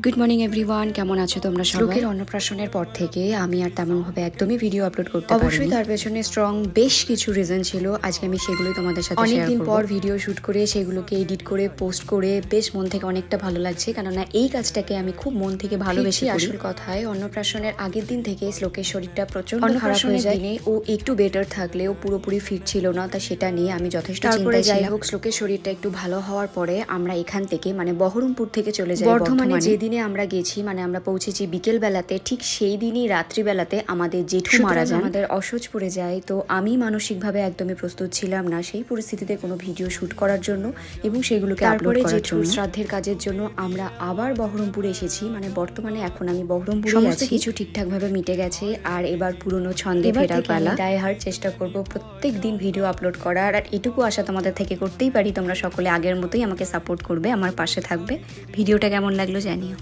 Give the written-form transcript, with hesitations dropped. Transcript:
Good morning everyone, কেমন আছো তোমরা সবাই? লোকের অন্নপ্রাশনের পর থেকে আমি আর তেমনভাবে একদমই ভিডিও আপলোড করতে পারিনি। অবশ্যই তার পেছনে স্ট্রং বেশ কিছু রিজন ছিল। আজকে আমি সেগুলোই তোমাদের সাথে শেয়ার করব। অনেকদিন পর ভিডিও শুট করে সেগুলোকে এডিট করে পোস্ট করে বেশ মন থেকে অনেকটা ভালো লাগছে, কেননা এই কাজটাকে আমি খুব মন থেকে ভালোবেসে করি। আসল কথায় অন্নপ্রাশনের আগের দিন থেকে শ্লোকের শরীরটা প্রচন্ড খারাপ হয়ে যায়। ও একটু বেটার থাকলেও পুরোপুরি ফিট ছিল না, তা সেটা নিয়ে আমি যথেষ্ট চিন্তায় ছিলাম। যাই হোক, শ্লোকের শরীরটা একটু ভালো হওয়ার পরে আমরা এখান থেকে মানে বহরমপুর থেকে চলে যাই বর্ধমানে। যেদিনে আমরা গেছি মানে আমরা পৌঁছেছি বিকেল বেলাতে, ঠিক সেই দিনই রাত্রিবেলাতে আমাদের জেঠু মারা যান। আমাদের অসহ্য পড়ে যায়। তো আমি মানসিকভাবে একদমই প্রস্তুত ছিলাম না সেই পরিস্থিতিতে কোনো ভিডিও শুট করার জন্য এবং সেগুলোকে আপলোড করার জন্য। শ্রাদ্ধের কাজের জন্য আমরা আবার বহরমপুরে এসেছি। মানে বর্তমানে এখন আমি বহরমপুরে আছি। সমস্ত কিছু ঠিকঠাক ভাবে মিটে গেছে আর এবার পুরনো ছন্দে ফেরার পালা। দায় হার চেষ্টা করব প্রত্যেক দিন ভিডিও আপলোড করার। আর এটুকু আশা তোমাদের থেকে করতেই পারি, তোমরা সকলে আগের মতোই আমাকে সাপোর্ট করবে, আমার পাশে থাকবে। ভিডিওটা কেমন লাগলো জানিও।